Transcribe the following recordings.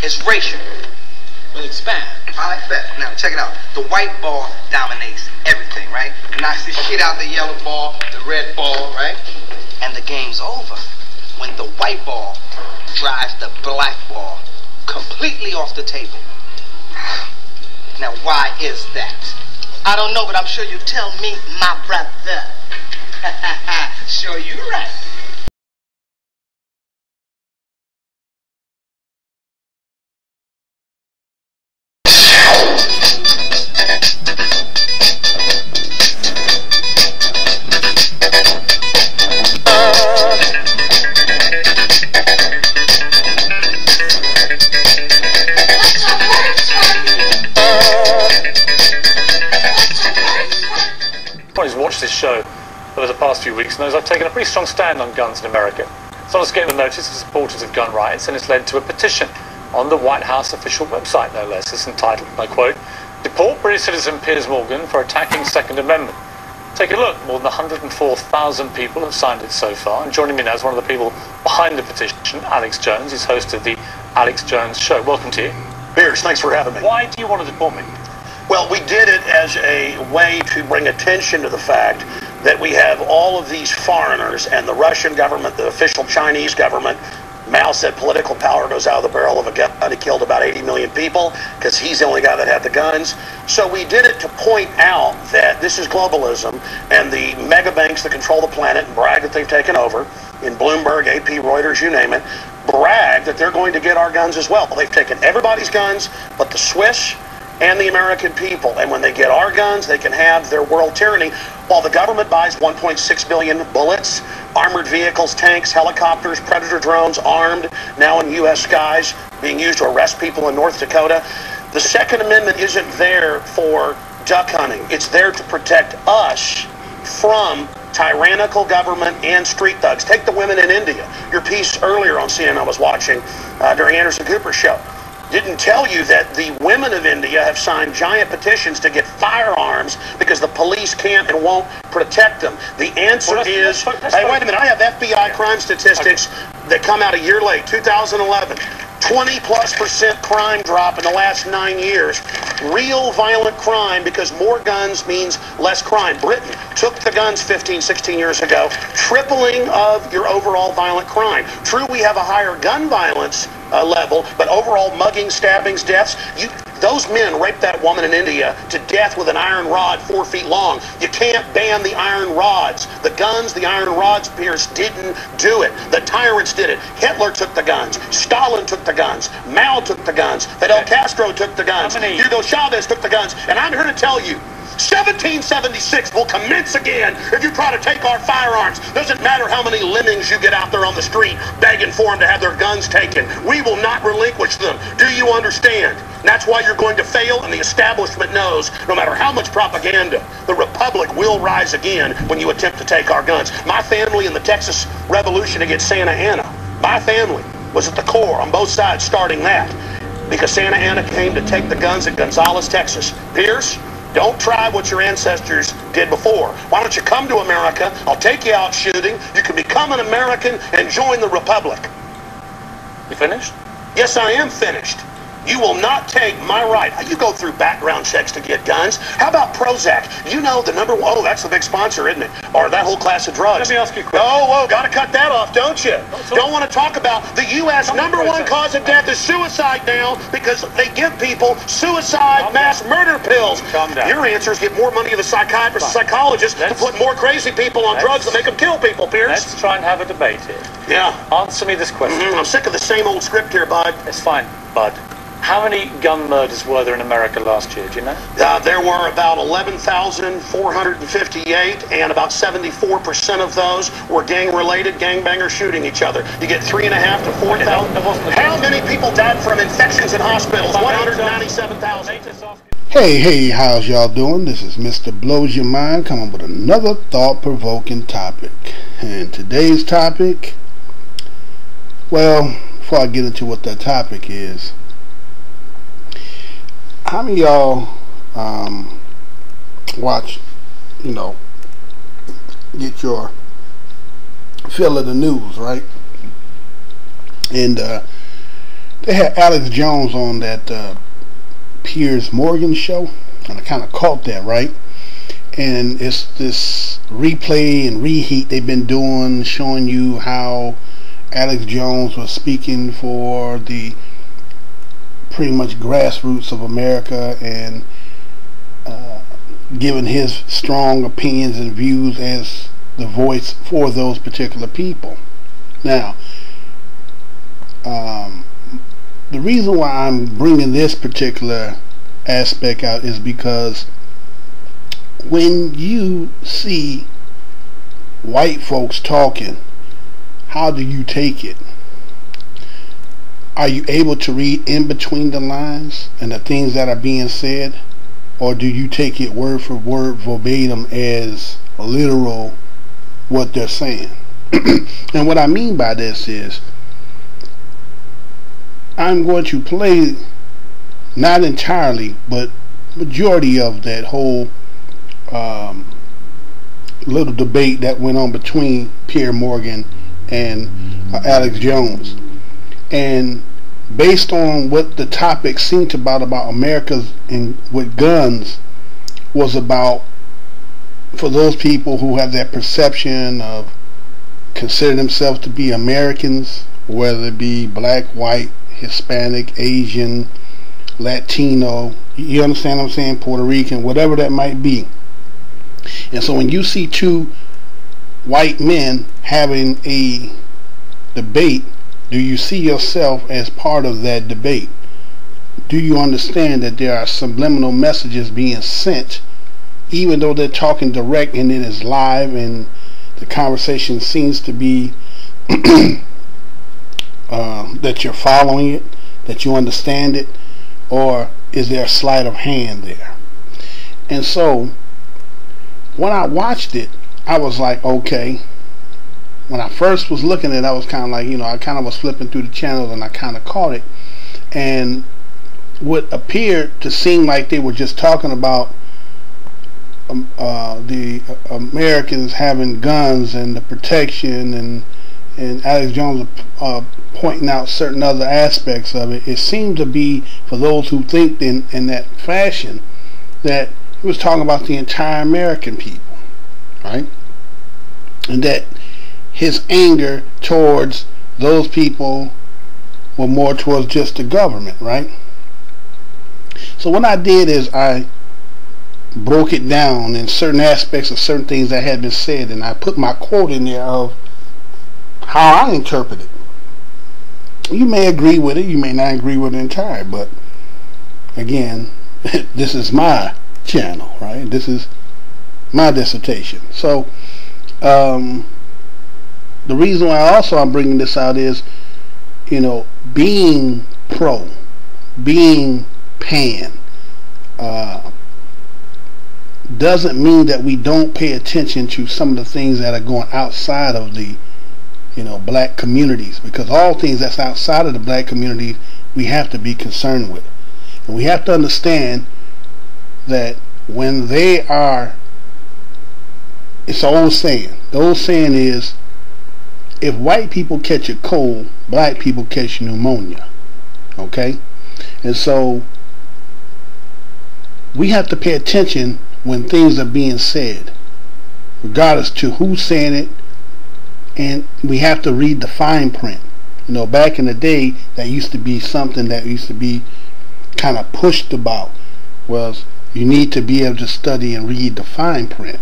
is racial. Well, expand. I like that. Now, check it out. The white ball dominates everything, right? Knocks the shit out the yellow ball, the red ball, right? And the game's over when the white ball drives the black ball completely off the table. Now, why is that? I don't know, but I'm sure you tell me, my brother. Sure, you're right. Who's watched this show over the past few weeks knows I've taken a pretty strong stand on guns in America. It's not escaped the notice of supporters of gun rights, and it's led to a petition on the White House official website, no less. It's entitled, and I quote, "Deport British citizen Piers Morgan for attacking Second Amendment." Take a look. More than 104,000 people have signed it so far, and joining me now is one of the people behind the petition, Alex Jones. He's host of the Alex Jones Show. Welcome to you. Piers, thanks for having me. Why do you want to deport me? Well, we did it as a way to bring attention to the fact that we have all of these foreigners, and the Russian government, the official Chinese government. Mao said political power goes out of the barrel of a gun. He killed about 80 million people because he's the only guy that had the guns. So we did it to point out that this is globalism, and the mega banks that control the planet and brag that they've taken over, in Bloomberg, AP, Reuters, you name it, brag that they're going to get our guns as well. They've taken everybody's guns but the Swiss and the American people. And when they get our guns, they can have their world tyranny, while the government buys 1.6 billion bullets, armored vehicles, tanks, helicopters, Predator drones, armed, now in U.S. skies, being used to arrest people in North Dakota. The Second Amendment isn't there for duck hunting. It's there to protect us from tyrannical government and street thugs. Take the women in India. Your piece earlier on CNN I was watching during Anderson Cooper's show didn't tell you that the women of India have signed giant petitions to get firearms because the police can't and won't protect them. The answer is, hey, wait a minute, I have FBI crime statistics that come out a year late, 2011. 20+% crime drop in the last 9 years. Real violent crime, because more guns means less crime. Britain took the guns 15, 16 years ago, tripling of your overall violent crime. True, we have a higher gun violence level, but overall mugging, stabbings, deaths, those men raped that woman in India to death with an iron rod 4 feet long. You can't ban the iron rods. The guns, the iron rods, Piers, didn't do it. The tyrants did it. Hitler took the guns. Stalin took the guns. Mao took the guns. Fidel Castro took the guns. Hugo Chavez took the guns. And I'm here to tell you, 1776 will commence again if you try to take our firearms. Doesn't matter how many lemmings you get out there on the street begging for them to have their guns taken. We will not relinquish them. Do you understand? And that's why you're going to fail, and the establishment knows no matter how much propaganda, the Republic will rise again when you attempt to take our guns. My family in the Texas Revolution against Santa Anna, my family was at the core on both sides starting that, because Santa Anna came to take the guns at Gonzales, Texas. Piers, don't try what your ancestors did before. Why don't you come to America? I'll take you out shooting. You can become an American and join the Republic. You finished? Yes, I am finished. You will not take my right. You go through background checks to get guns. How about Prozac? You know the number one, oh, that's the big sponsor, isn't it? Or that whole class of drugs. Let me ask you a question. Oh, got to cut that off, don't you? Don't want to talk about the U.S. number one cause of death is suicide now, because they give people suicide mass murder pills. Calm down. Your answer is get more money to the psychiatrists, psychologists to put more crazy people on drugs that make them kill people, Piers. Let's try and have a debate here. Yeah. Answer me this question. I'm sick of the same old script here, bud. It's fine, bud. How many gun murders were there in America last year, do you know? There were about 11,458, and about 74% of those were gang-related, gangbangers shooting each other. You get 3,500 to 4,000. How many people died from infections in hospitals? 197,000. Hey, how's y'all doing? This is Mr. Blows Your Mind coming with another thought-provoking topic. And today's topic, well, before I get into what that topic is, how many of y'all watch, get your fill of the news, right? And there they had Alex Jones on that Piers Morgan show, and I kind of caught that, right? And it's this replay and reheat they've been doing, showing you how Alex Jones was speaking for the pretty much grassroots of America, and giving his strong opinions and views as the voice for those particular people. Now, the reason why I'm bringing this particular aspect out is because when you see white folks talking, how do you take it? Are you able to read in between the lines and the things that are being said? Or do you take it word for word, verbatim, as literal what they're saying? And what I mean by this is, I'm going to play, not entirely, but majority of that whole little debate that went on between Piers Morgan and Alex Jones. And based on what the topic seemed about America's and with guns was about, for those people who have that perception of consider themselves to be Americans, whether it be black, white, Hispanic, Asian, Latino, you understand what I'm saying, Puerto Rican, whatever that might be. And so when you see two white men having a debate, do you see yourself as part of that debate? Do you understand that there are subliminal messages being sent, even though they're talking direct and it is live and the conversation seems to be that you're following it, that you understand it, or is there a sleight of hand there? And so when I watched it, I was like, okay. When I first was looking at it, I was kind of like, I kind of was flipping through the channels and I kind of caught it. And what appeared to seem like they were just talking about the Americans having guns and the protection, and Alex Jones pointing out certain other aspects of it. It seemed to be, for those who think in that fashion, that he was talking about the entire American people, right? And that his anger towards those people were more towards just the government, right? So what I did is I broke it down in certain aspects of certain things that had been said, and I put my quote in there of how I interpret it. You may agree with it, you may not agree with it entirely, but again, this is my channel, right? This is my dissertation. So the reason why also I'm bringing this out is, being pro, being pan, doesn't mean that we don't pay attention to some of the things that are going outside of the black communities, because all things that's outside of the black community we have to be concerned with. And we have to understand that when they are, it's an old saying. The old saying is, if white people catch a cold, black people catch pneumonia. Okay? And so we have to pay attention when things are being said, regardless to who's saying it, and we have to read the fine print. Back in the day, that used to be something that used to be kind of pushed about, was you need to be able to study and read the fine print.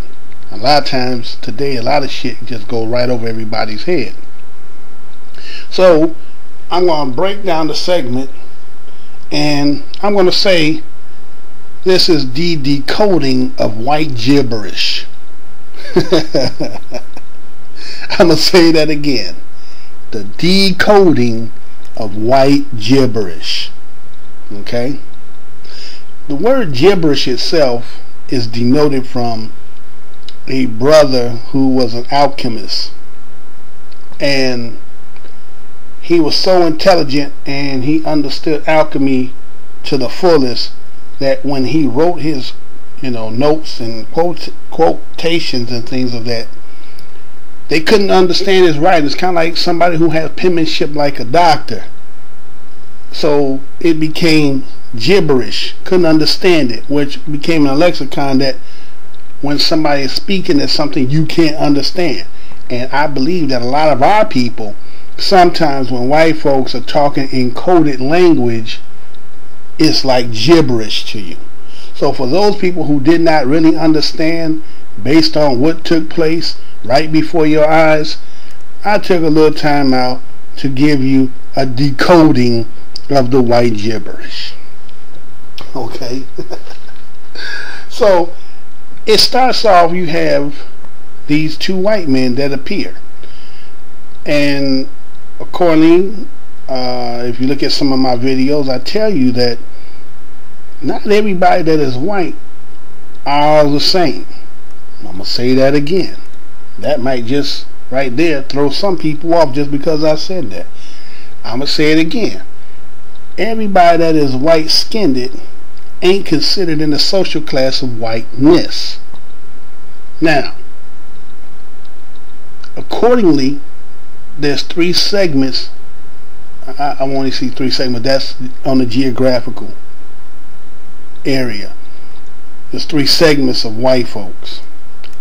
A lot of times today, a lot of shit just go right over everybody's head. So I'm going to break down the segment, and I'm going to say this is the decoding of white gibberish. I'm going to say that again. The decoding of white gibberish. Okay? The word gibberish itself is denoted from a brother who was an alchemist, and he was so intelligent and he understood alchemy to the fullest that when he wrote his notes and quotations and things of that, they couldn't understand his writing. It's kind of like somebody who has penmanship like a doctor. So it became gibberish. Couldn't understand it, which became a lexicon that when somebody is speaking, it's something you can't understand. And I believe that a lot of our people, sometimes when white folks are talking in coded language, it's like gibberish to you. So for those people who did not really understand based on what took place right before your eyes, I took a little time out to give you a decoding of the white gibberish. Okay. So it starts off, you have these two white men that appear, and accordingly, if you look at some of my videos, I tell you that not everybody that is white are all the same. I'm going to say that again. That might just right there throw some people off just because I said that. I'm going to say it again. Everybody that is white skinned ain't considered in the social class of whiteness. Now, accordingly, there's three segments. I want to see three segments. That's on the geographical area. There's three segments of white folks.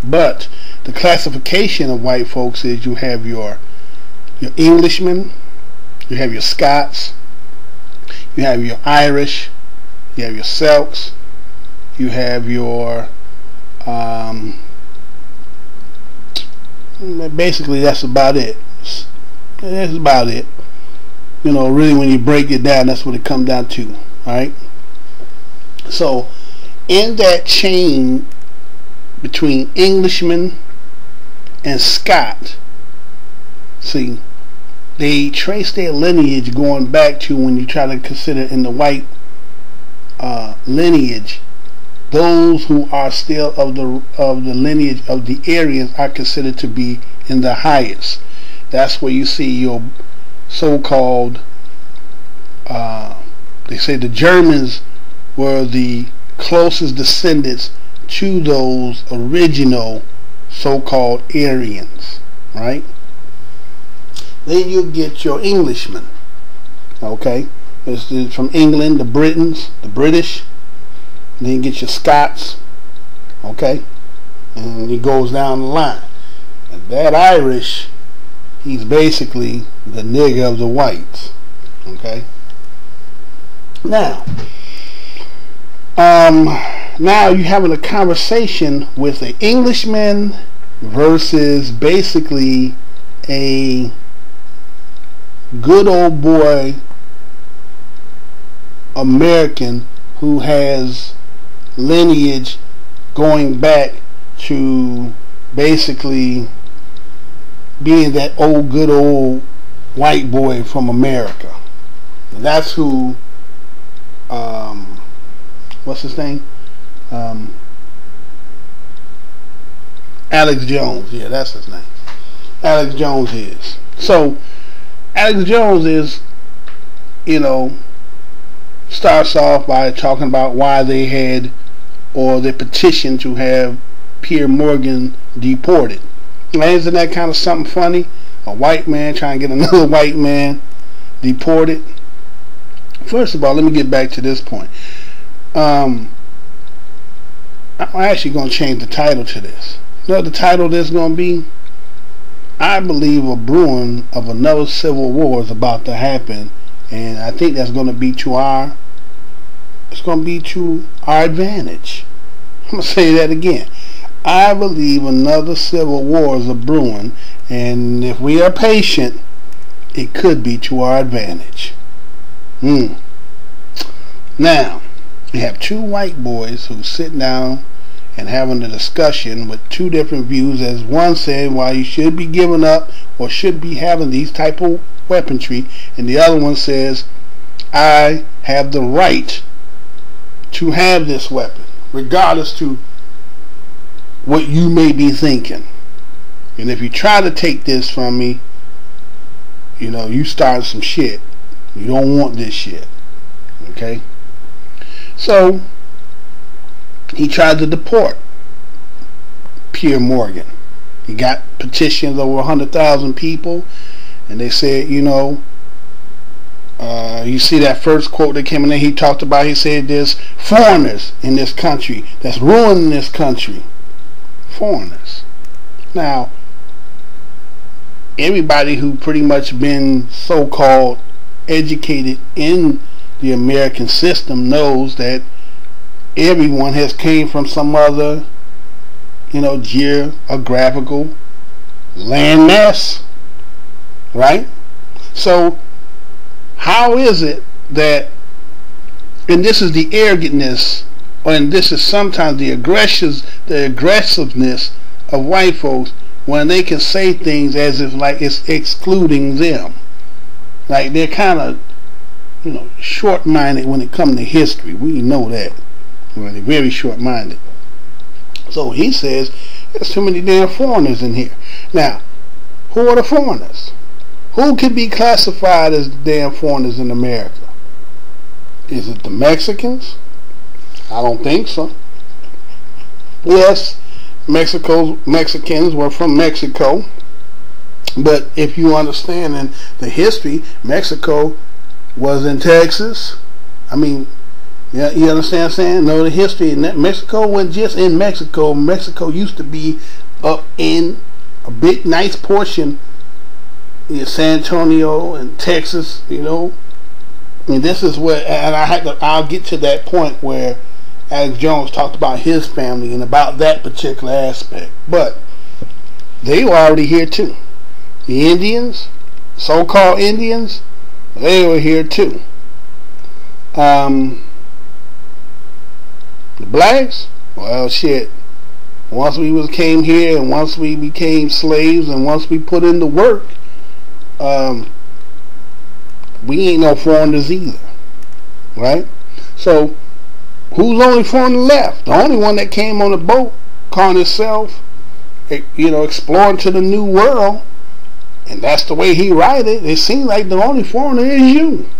But the classification of white folks is you have your Englishmen, you have your Scots, you have your Irish, you have your Celts, you have your basically that's about it. That's about it. You know, really when you break it down, that's what it comes down to. Alright? So in that chain between Englishman and Scot, see, they trace their lineage going back to, when you try to consider in the white lineage, those who are still of the lineage of the Aryans are considered to be in the highest. That's where you see your so-called they say the Germans were the closest descendants to those original so-called Aryans, right? Then you get your Englishmen, okay? It's from England, the Britons, the British. Then you get your Scots, okay? And it goes down the line. And that Irish, he's basically the nigger of the whites, okay? Now you're having a conversation with an Englishman versus basically a good old boy American who has lineage going back to basically being that good old white boy from America. And that's who what's his name? Alex Jones. Yeah, that's his name. Alex Jones is. So Alex Jones is, you know, starts off by talking about why they had, or they petitioned to have Piers Morgan deported. And isn't that kind of something funny? A white man trying to get another white man deported. First of all, let me get back to this point. I'm actually going to change the title to this. You know what the title of this is going to be? I believe a brewing of another civil war is about to happen, and I think that's going to be to our advantage. I'm going to say that again. I believe another civil war is a brewing, and if we are patient, it could be to our advantage. Now, you have two white boys who sit down and having a discussion with two different views, as one saying why you should be giving up or should be having these type of weaponry, and the other one says, I have the right to have this weapon, regardless to what you may be thinking. And if you try to take this from me, you know, you start some shit. You don't want this shit. Okay? So he tried to deport Piers Morgan. He got petitions over 100,000 people, and they said, you know, You see that first quote that came in there, he talked about, he said there's foreigners in this country that's ruining this country. Foreigners. Now, everybody who pretty much been so-called educated in the American system knows that everyone has came from some other, geographical landmass, right? So how is it that, and this is the arrogantness, and this is sometimes the aggressiveness of white folks, when they can say things as if like it's excluding them, like they're kind of short-minded when it comes to history. We know that. They're very short-minded. So he says there's too many damn foreigners in here. Now, who are the foreigners? Who can be classified as damn foreigners in America? Is it the Mexicans? I don't think so. Yes, Mexicans were from Mexico, but if you understand in the history, Mexico was in Texas. I mean, yeah, you understand what I'm saying? No, the history in that Mexico wasn't just in Mexico. Mexico used to be up in a big, nice portion in San Antonio and Texas. I mean, this is where, and I'll get to that point where Alex Jones talked about his family and about that particular aspect. But they were already here too. The Indians, so-called Indians, they were here too. The blacks, well, shit. Once we came here, and once we became slaves, and once we put in the work, we ain't no foreigners either, right? So who's only foreigner left? The only one that came on the boat, calling himself, exploring to the new world, and that's the way he write it. It seems like the only foreigner is you.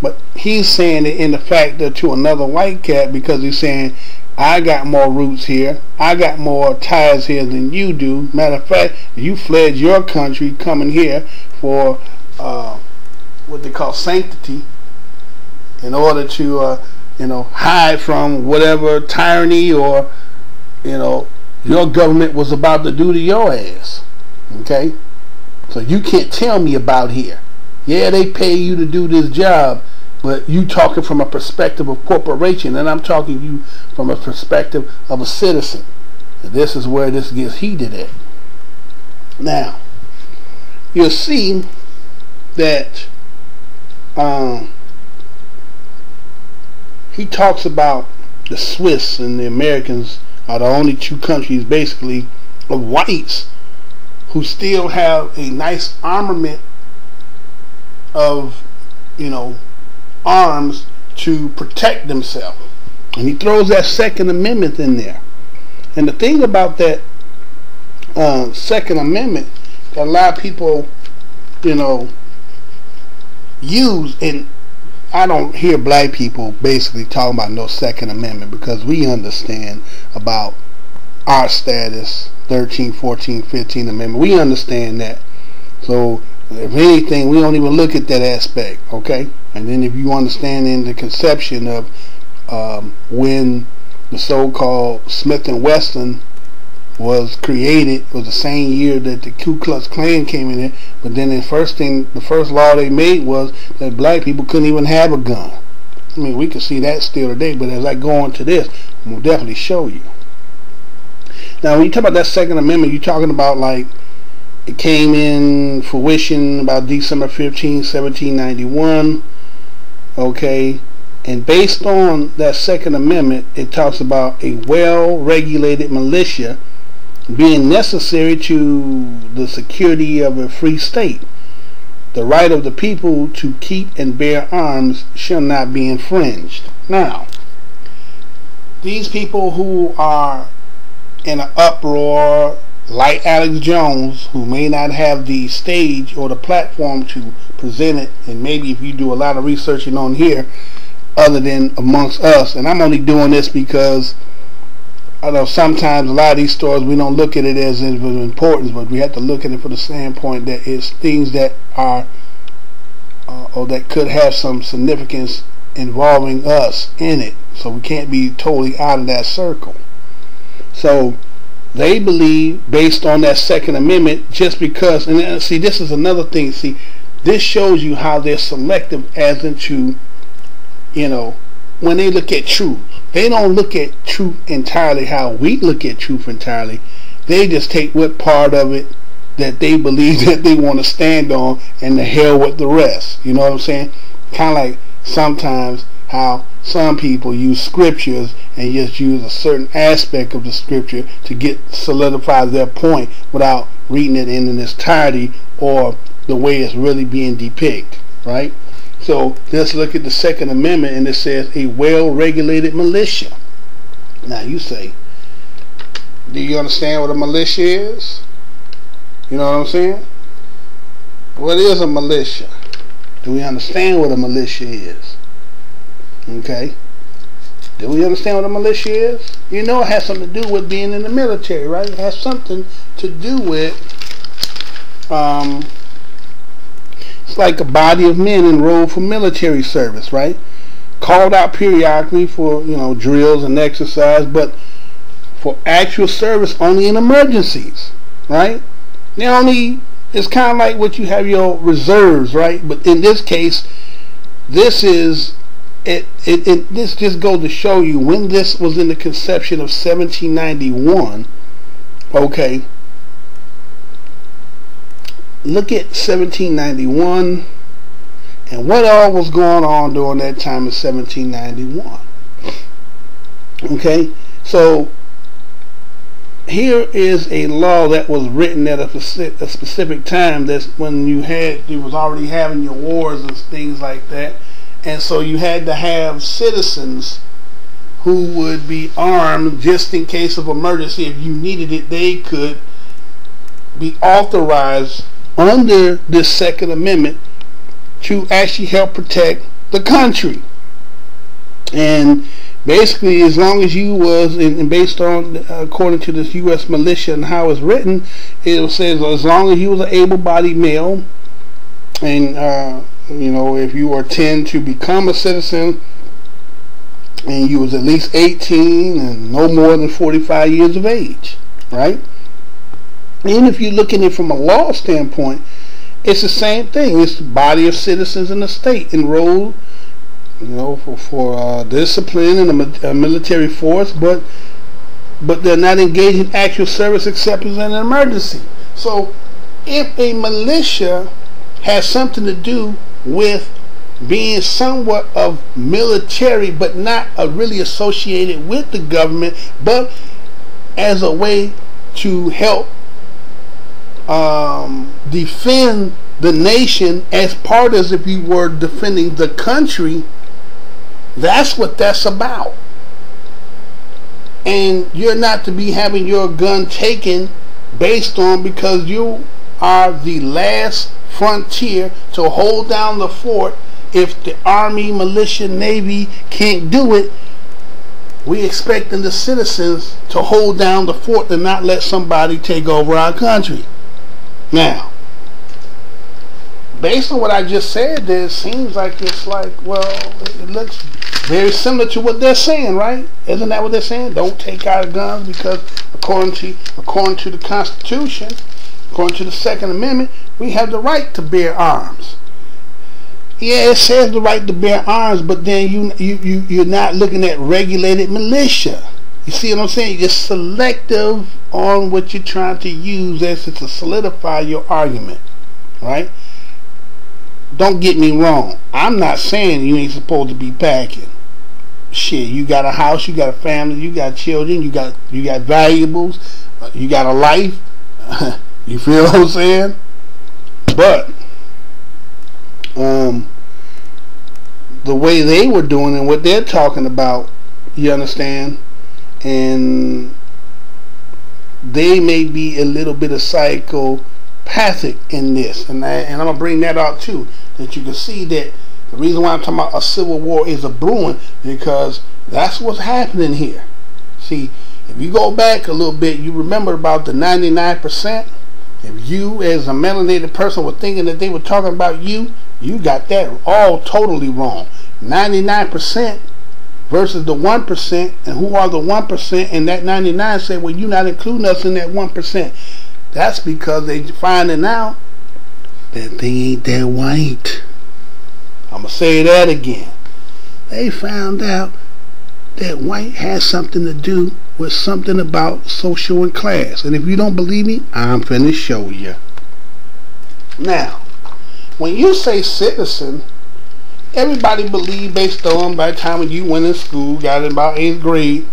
But he's saying it in the fact that to another white cat, because he's saying, I got more roots here, I got more ties here than you do. Matter of fact, you fled your country coming here for what they call sanctity, in order to hide from whatever tyranny or your government was about to do to your ass. Okay, so you can't tell me about here. Yeah, they pay you to do this job, but you talking from a perspective of corporation, and I'm talking to you from a perspective of a citizen. And this is where this gets heated at. Now, you'll see that he talks about the Swiss and the Americans are the only two countries, basically, of whites who still have a nice armament of, arms to protect themselves. And he throws that Second Amendment in there. And the thing about that Second Amendment that a lot of people, use, and I don't hear black people basically talking about no Second Amendment, because we understand about our status, 13th, 14th, 15th Amendment. We understand that. So if anything, we don't even look at that aspect, okay? And then if you understand in the conception of when the so-called Smith & Wesson was created, was the same year that the Ku Klux Klan came in there. But then the first law they made was that black people couldn't even have a gun. I mean, we can see that still today, but as I go on to this, we'll definitely show you. Now, when you talk about that Second Amendment, you're talking about like it came in fruition about December 15, 1791. Okay, and based on that Second Amendment, it talks about a well-regulated militia being necessary to the security of a free state. The right of the people to keep and bear arms shall not be infringed. Now, these people who are in an uproar, like Alex Jones, who may not have the stage or the platform to present it, and maybe if you do a lot of researching on here other than amongst us, and I'm only doing this because I know sometimes a lot of these stories we don't look at it as of importance, but we have to look at it from the standpoint that it's things that are or that could have some significance involving us in it. So we can't be totally out of that circle. So they believe, based on that Second Amendment, just because, and see, this is another thing. See, this shows you how they're selective as into, you know, when they look at truth. They don't look at truth entirely how we look at truth entirely. They just take what part of it that they believe that they want to stand on, and the hell with the rest. You know what I'm saying? Kind of like sometimes how some people use scriptures and just use a certain aspect of the scripture to get solidify their point without reading it in its entirety or the way it's really being depicted, right? So let's look at the Second Amendment, and it says a well-regulated militia. Now you say, do you understand what a militia is? You know what I'm saying? What is a militia? Do we understand what a militia is? Okay. Do we understand what a militia is? You know it has something to do with being in the military, right? It has something to do with, it's like a body of men enrolled for military service, right? Called out periodically for, you know, drills and exercise, but for actual service only in emergencies, right? They only, it's kind of like what you have your reserves, right? But in this case, this is this just goes to show you when this was in the conception of 1791. Okay, look at 1791 and what all was going on during that time of 1791. Okay, so here is a law that was written at a specific time. That's when you was already having your wars and things like that. And so you had to have citizens who would be armed just in case of emergency. If you needed it, they could be authorized under this Second Amendment to actually help protect the country. And basically, as long as you was, and based on, according to this U.S. militia and how it's written, it says as long as you was an able-bodied male, and you know, if you tend to become a citizen and you was at least 18 and no more than 45 years of age, right? And if you're looking at it from a law standpoint, it's the same thing. It's the body of citizens in the state enrolled, you know, for discipline and a military force, but they're not engaged in actual service except as an emergency. So if a militia has something to do with being somewhat of military, but not really associated with the government, but as a way to help defend the nation, as part as if you were defending the country, that's what that's about. And you're not to be having your gun taken based on because you are the last frontier to hold down the fort. If the Army, militia, Navy can't do it, we expecting the citizens to hold down the fort and not let somebody take over our country. Now, based on what I just said, it seems like it's like, well, it looks very similar to what they're saying, right? Isn't that what they're saying? Don't take our guns because according to the Constitution, according to the Second Amendment, we have the right to bear arms. Yeah, it says the right to bear arms, but then you're not looking at regulated militia. You see what I'm saying? You're selective on what you're trying to use as to solidify your argument, right? Don't get me wrong. I'm not saying you ain't supposed to be packing. Shit, you got a house, you got a family, you got children, you got valuables, you got a life. You feel what I'm saying? But the way they were doing and what they're talking about, you understand, and they may be a little bit of psychopathic in this, and I'm gonna bring that out too, that you can see that the reason why I'm talking about a civil war is a brewing, because that's what's happening here. See, if you go back a little bit, you remember about the 99%. If you as a melanated person were thinking that they were talking about you You got that all totally wrong. 99% versus the 1%, and who are the 1%? And that 99 say, well, you're not including us in that 1%. That's because they finding out that they ain't that white. I'm gonna say that again. They found out that white has something to do with something about social and class. And if you don't believe me, I'm finna show you. Now, when you say citizen, everybody believe based on by the time when you went in school, got in about 8th grade,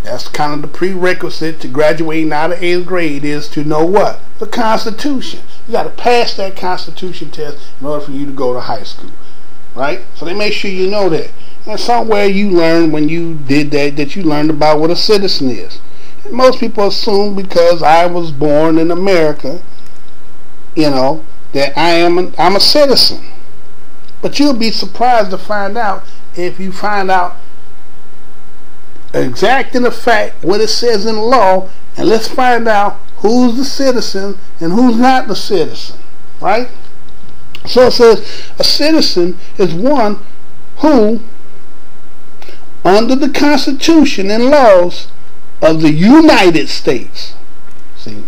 that's kind of the prerequisite to graduating out of 8th grade is to know what? The Constitution. You got to pass that Constitution test in order for you to go to high school. Right? So they make sure you know that. And somewhere you learned when you did that you learned about what a citizen is. And most people assume because I was born in America, you know, that I'm a citizen. But you'll be surprised to find out if you find out exact in the fact what it says in the law, and let's find out who's the citizen and who's not the citizen, right? So it says a citizen is one who, under the Constitution and laws of the United States, see,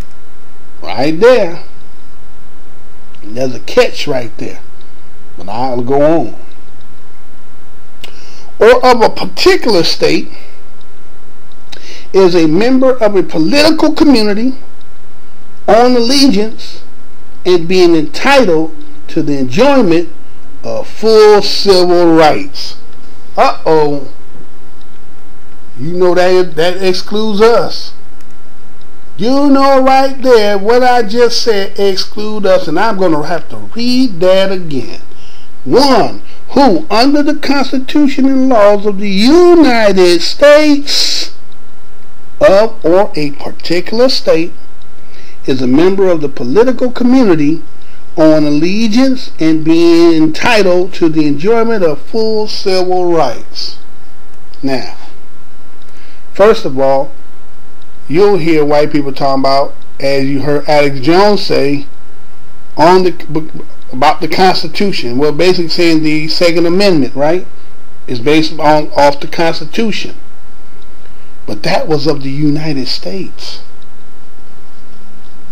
right there, and there's a catch right there, but I'll go on, or of a particular state, is a member of a political community on allegiance and being entitled to the enjoyment of full civil rights. Uh-oh. You know that excludes us. You know right there what I just said exclude us, and I'm going to have to read that again. One, who under the Constitution and laws of the United States of or a particular state is a member of the political community on allegiance and being entitled to the enjoyment of full civil rights. Now, first of all, you'll hear white people talking about, as you heard Alex Jones say, about the Constitution. Well, basically saying the Second Amendment, right, is based off the Constitution. But that was of the United States.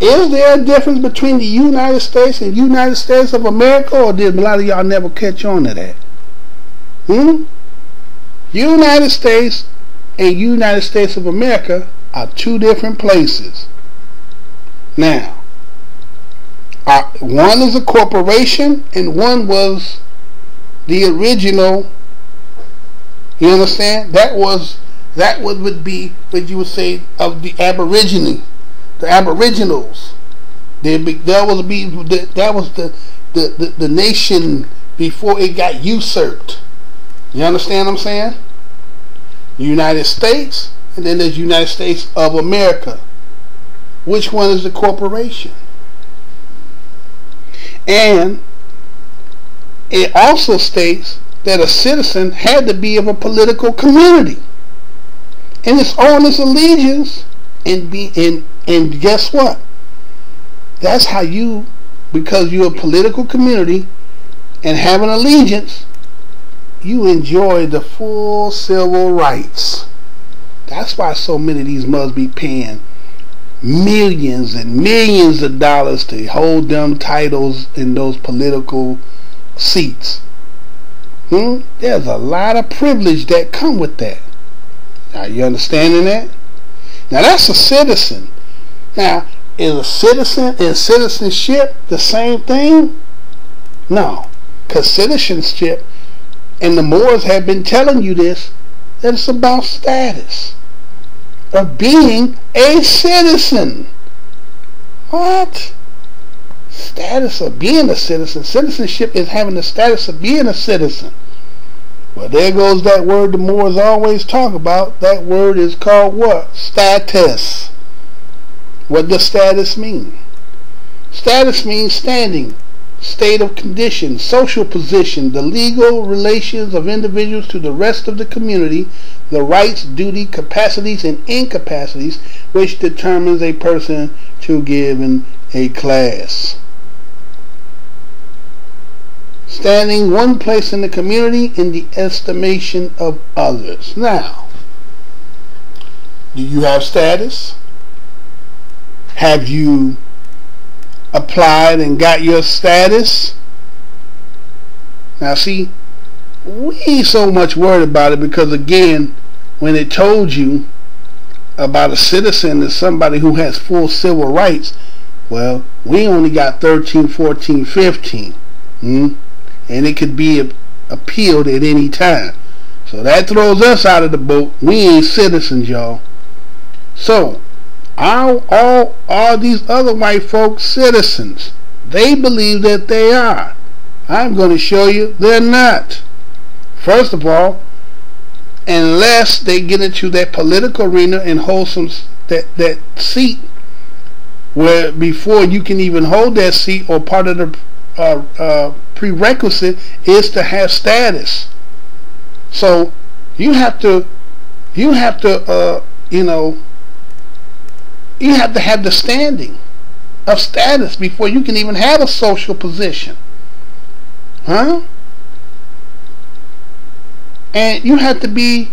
Is there a difference between the United States and United States of America, or did a lot of y'all never catch on to that? United States and United States of America are two different places. Now, one is a corporation and one was the original. You understand? That would be what you would say of the Aboriginals. That was the nation before it got usurped. You understand what I'm saying? United States, and then there's United States of America. Which one is the corporation? And it also states that a citizen had to be of a political community, and it's on its allegiance, and guess what? That's how you, because you're a political community and have an allegiance, you enjoy the full civil rights. That's why so many of these must be paying millions and millions of dollars to hold them titles in those political seats. There's a lot of privilege that come with that. Are you understanding that? Now that's a citizen. Now, is a citizen and citizenship the same thing? No. Because citizenship, and the Moors have been telling you this, that it's about status of being a citizen. What? Status of being a citizen. Citizenship is having the status of being a citizen. Well, there goes that word the Moors always talk about. That word is called what? Status. What does status mean? Status means standing, state of condition, social position, the legal relations of individuals to the rest of the community, the rights, duty, capacities, and incapacities which determines a person to given a class. standing one place in the community in the estimation of others. Now, do you have status? Have you applied and got your status? Now see, we ain't so much worried about it, because again, when it told you about a citizen as somebody who has full civil rights, well, we only got 13, 14, 15. And it could be appealed at any time. So that throws us out of the boat. We ain't citizens, y'all. So, all these other white folks citizens? They believe that they are. I'm going to show you they're not. First of all, unless they get into that political arena and hold that seat, where before you can even hold that seat, or part of the prerequisite is to have status. So you have to have the standing of status before you can even have a social position. And you have to be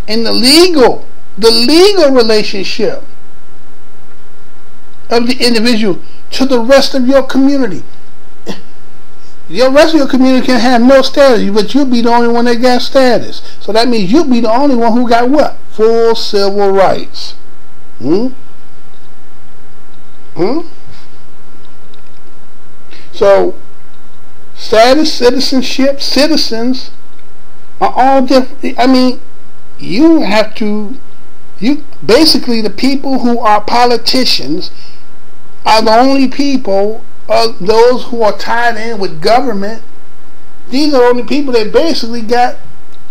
in the legal relationship of the individual to the rest of your community. The rest of your community can have no status, but you'll be the only one that got status. So that means you'll be the only one who got what? Full civil rights. So status, citizenship, citizens are all different. I mean, basically the people who are politicians are the only people, those who are tied in with government. These are the only people that basically got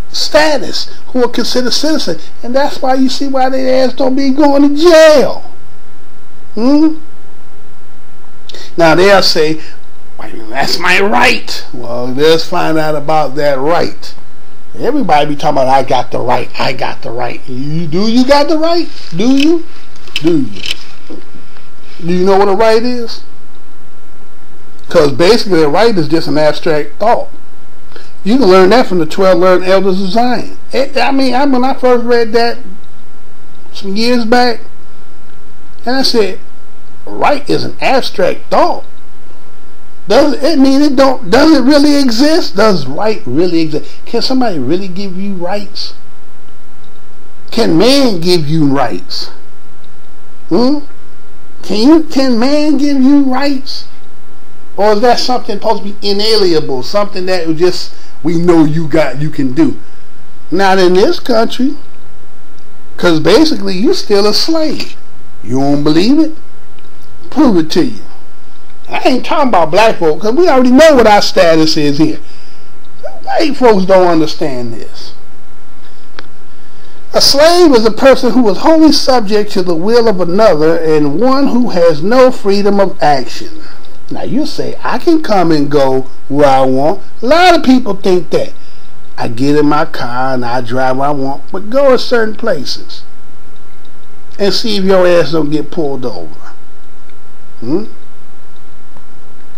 status, who are considered citizens. And that's why you see why their ass don't be going to jail. Now they'll say, well, that's my right. Well, let's find out about that right. Everybody be talking about, I got the right, I got the right. Do you got the right? Do you? Do you know what a right is? Because basically a right is just an abstract thought. You can learn that from the 12 Learned Elders of Zion. When I first read that some years back, and I said, right is an abstract thought. Does it really exist? Does right really exist? Can somebody really give you rights? Can man give you rights? Can man give you rights? Or is that something supposed to be inalienable, something that we know you can do? Not in this country, because basically you're still a slave. You don't believe it? Prove it to you. I ain't talking about black folks, because we already know what our status is here. White folks don't understand this. A slave is a person who is wholly subject to the will of another, and one who has no freedom of action. Now you say, I can come and go where I want. A lot of people think that. I get in my car and I drive where I want, but go to certain places and see if your ass don't get pulled over.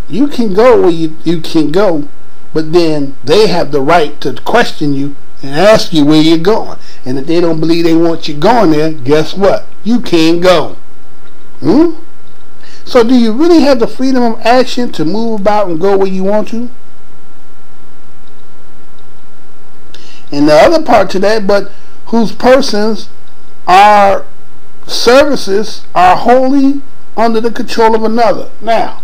You can go where you can go, but then they have the right to question you and ask you where you're going. And if they don't believe they want you going there, guess what? You can't go. So do you really have the freedom of action to move about and go where you want to? And the other part to that, but whose persons are services are wholly under the control of another. Now,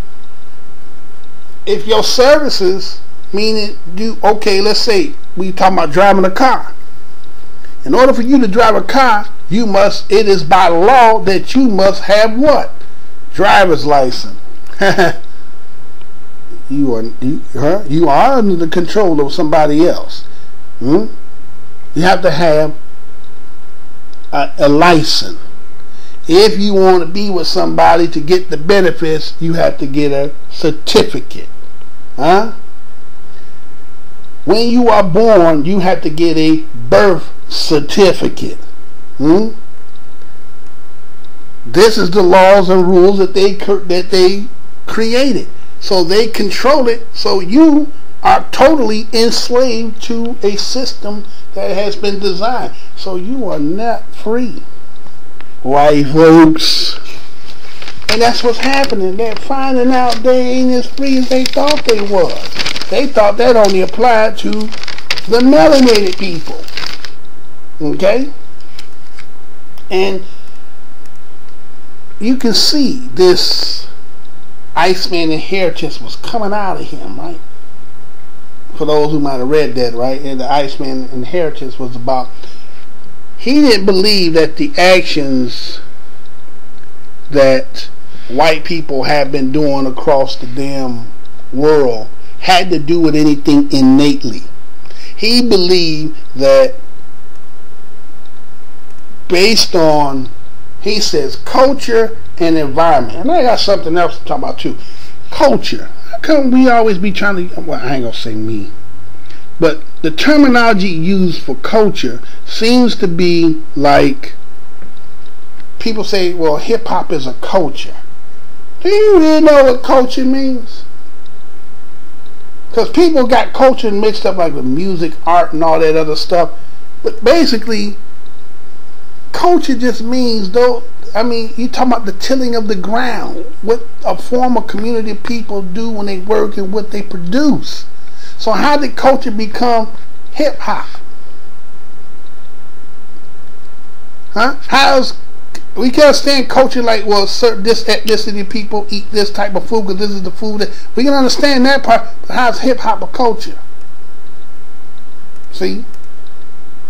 if your services, meaning let's say we talking about driving a car. In order for you to drive a car, it is by law that you must have what? Driver's license. You are under the control of somebody else. You have to have a license. If you want to be with somebody to get the benefits, you have to get a certificate. When you are born, you have to get a birth certificate. This is the laws and rules that they created. So they control it. So you are totally enslaved to a system that has been designed. So you are not free, white folks. And that's what's happening. They're finding out they ain't as free as they thought they was. They thought that only applied to the melanated people. Okay? And you can see this Iceman inheritance was coming out of him, right? For those who might have read that, right? And the Iceman inheritance was about, he didn't believe that the actions that white people have been doing across the damn world had to do with anything innately. He believed that based on, he says, culture and environment. And I got something else to talk about too. Culture. How come we always be trying to, well, I ain't gonna say me, but the terminology used for culture seems to be like, people say, well, hip-hop is a culture. Do you really know what culture means? Because people got culture mixed up like with music, art, and all that other stuff. But basically, culture just means, though, I mean, you talking about the tilling of the ground, what a form of community of people do when they work and what they produce. So how did culture become hip-hop? Huh? How's, we can't stand culture like, well, certain this ethnicity people eat this type of food because this is the food that, we can understand that part, but how's hip-hop a culture? See?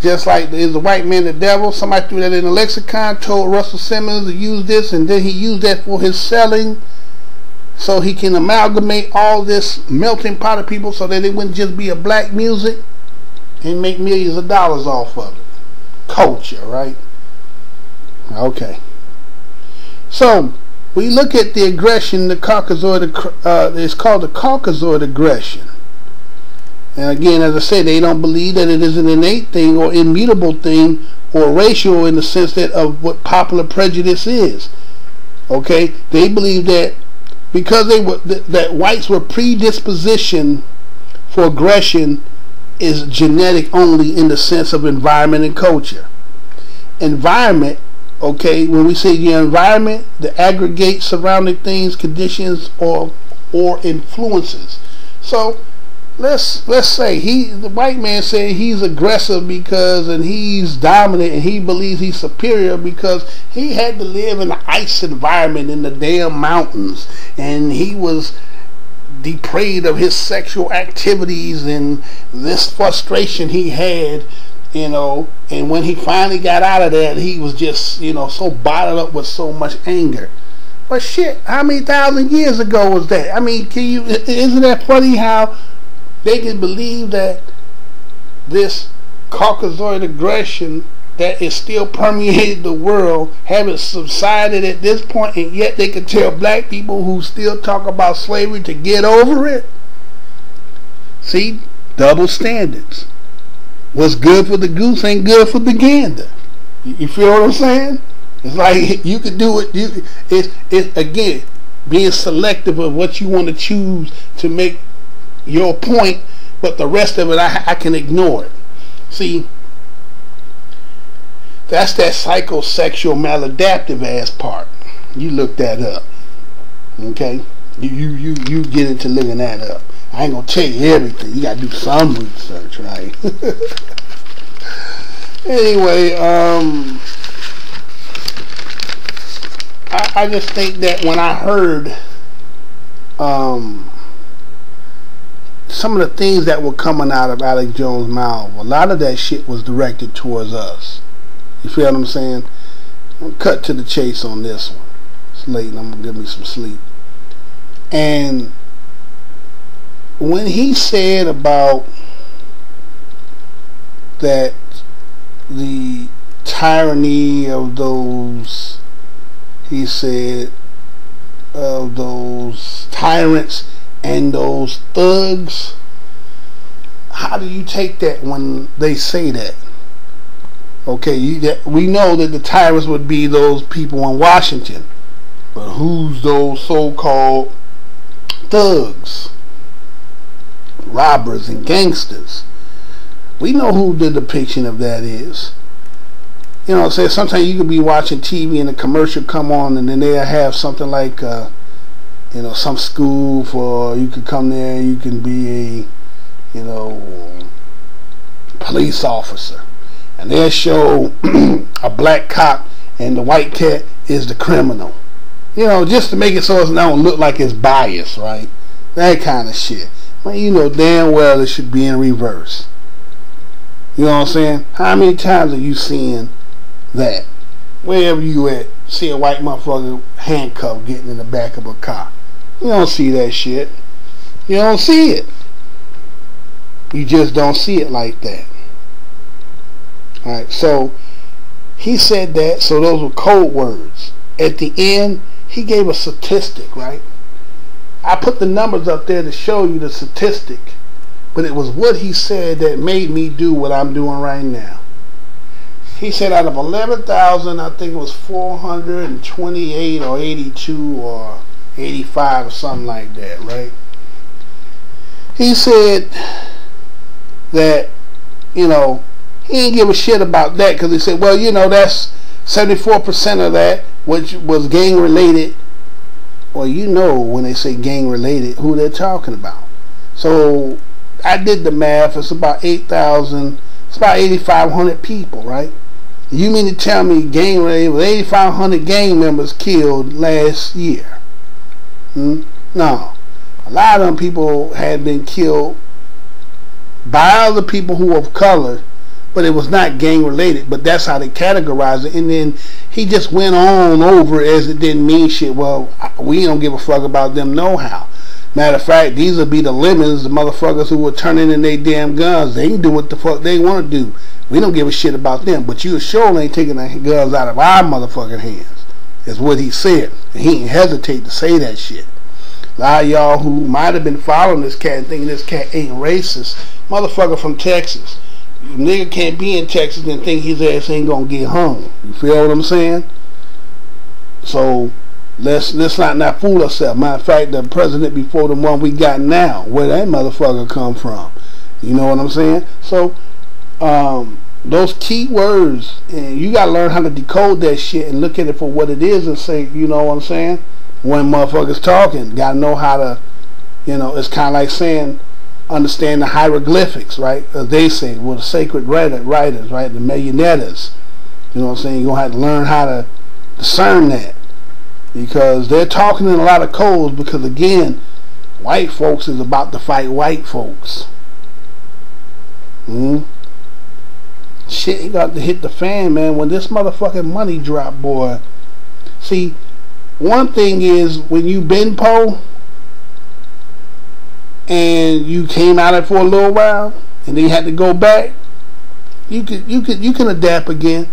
Just like is the white man the devil, somebody threw that in the lexicon, told Russell Simmons to use this, and then he used that for his selling, so he can amalgamate all this melting pot of people so that it wouldn't just be a black music and make millions of dollars off of it. Culture, right? Okay. So we look at the aggression, the Caucasoid, it's called the Caucasoid aggression. And again, as I said, they don't believe that it is an innate thing or immutable thing or racial in the sense that of what popular prejudice is. Okay, they believe that because they were that whites were predispositioned for aggression is genetic only in the sense of environment and culture. Environment, okay, when we say the environment, the aggregate surrounding things, conditions, or influences. So let's say the white man said he's aggressive because, and he's dominant, and he believes he's superior because he had to live in an ice environment in the damn mountains, and he was depraved of his sexual activities and this frustration he had, you know, and when he finally got out of that, he was just, you know, so bottled up with so much anger. But shit, how many thousand years ago was that? I mean, isn't that funny how they can believe that this Caucasoid aggression that is still permeated the world haven't subsided at this point, and yet they can tell black people who still talk about slavery to get over it? See, double standards. What's good for the goose ain't good for the gander. You feel what I'm saying? It's like you can do it. It's again being selective of what you want to choose to make your point, but the rest of it I can ignore it. See, that's that psychosexual maladaptive ass part. You look that up, okay? You get into looking that up. I ain't gonna tell you everything. You gotta do some research, right? Anyway, I just think that when I heard some of the things that were coming out of Alex Jones' mouth, a lot of that shit was directed towards us. You feel what I'm saying? I'm cut to the chase on this one. It's late and I'm gonna give me some sleep. And when he said about that the tyranny of those, he said, of those tyrants and those thugs, how do you take that when they say that? Okay, we know that the tyrants would be those people in Washington, but who's those so-called thugs? robbers and gangsters. We know who the depiction of that is. You know what I'm saying? Sometimes you can be watching TV and a commercial come on, and then they'll have something like, you know, some school for, you could come there and you can be a, you know, police officer. And they'll show a black cop and the white cat is the criminal. You know, just to make it so it don't look like it's biased, right? That kind of shit. Well, you know damn well it should be in reverse. You know what I'm saying? How many times are you seeing that? Wherever you at, see a white motherfucker handcuffed getting in the back of a car. You don't see that shit. You don't see it. You just don't see it like that. Alright, so he said that, so those were code words. At the end, he gave a statistic, right? I put the numbers up there to show you the statistic, but it was what he said that made me do what I'm doing right now. He said out of 11,000, I think it was 428 or 82 or 85 or something like that, right? He said that, you know, he didn't give a shit about that, because he said, well, you know, that's 74% of that which was gang related. Well, you know, when they say gang related, who they're talking about. So I did the math. It's about 8,000. It's about 8,500 people, right? You mean to tell me gang related with 8,500 gang members killed last year? No. A lot of them people had been killed by other people who were of color, but it was not gang related. But that's how they categorized it. And then he just went on over as it didn't mean shit. Well, we don't give a fuck about them no how. Matter of fact, these will be the lemons, the motherfuckers who were turning in their damn guns. They can do what the fuck they want to do. We don't give a shit about them. But you sure ain't taking the guns out of our motherfucking hands. Is what he said. And he didn't hesitate to say that shit. A lot of y'all who might have been following this cat and thinking this cat ain't racist, motherfucker from Texas. Nigga can't be in Texas and think his ass ain't gonna get hung. You feel what I'm saying? So let's not fool ourselves. Matter of fact, the president before the one we got now, where that motherfucker come from? You know what I'm saying? So those key words, and you gotta learn how to decode that shit and look at it for what it is and say, you know what I'm saying? When motherfuckers talking, gotta know how to, you know, it's kind of like saying, understand the hieroglyphics, right? As they say, well, the sacred writers, right? The marionettes. You know what I'm saying? You're going to have to learn how to discern that. Because they're talking in a lot of codes, because, again, white folks is about to fight white folks. Shit, you got to hit the fan, man. When this motherfucking money drop, boy. See, one thing is, when you been po, and you came out of it for a little while, and then you had to go back, you can adapt again.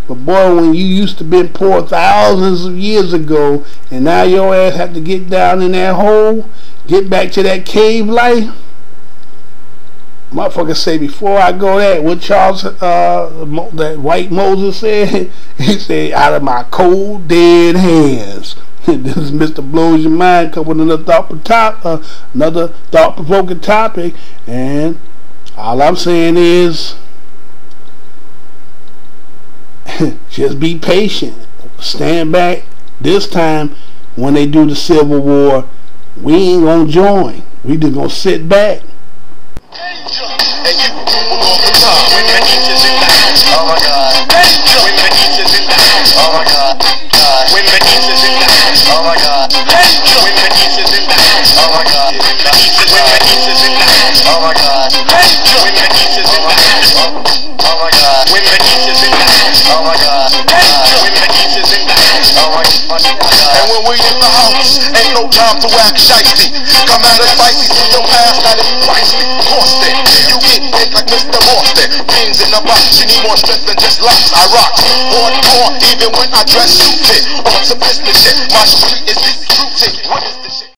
But boy, when you used to be poor thousands of years ago, and now your ass have to get down in that hole, get back to that cave life. Motherfucker say, before I go there, what Charles, that white Moses said, he said, out of my cold dead hands. This is Mr. Blows Your Mind, coming with another thought-provoking topic, and all I'm saying is, just be patient. Stand back. This time, when they do the Civil War, we ain't gonna join. We just gonna sit back. Oh my God. When the East is in the house. Oh my God. When the East is in the house. Oh my God. When the East is in the house. Oh my God. When the East is in the house. Oh my God. When the East is in the house. Oh my God. When the East is in the house. Oh my God. When the East is in the house. Oh my God. And when we in the house, ain't no time to act shifty. Come out and fight me through your past, that is priceless. Costing. You get hit like Mr. Boston. Beans in the box, you need more strength than just locks. I rock hardcore, even when I dress suited. On some business shit, my street is this rooted. What is this shit?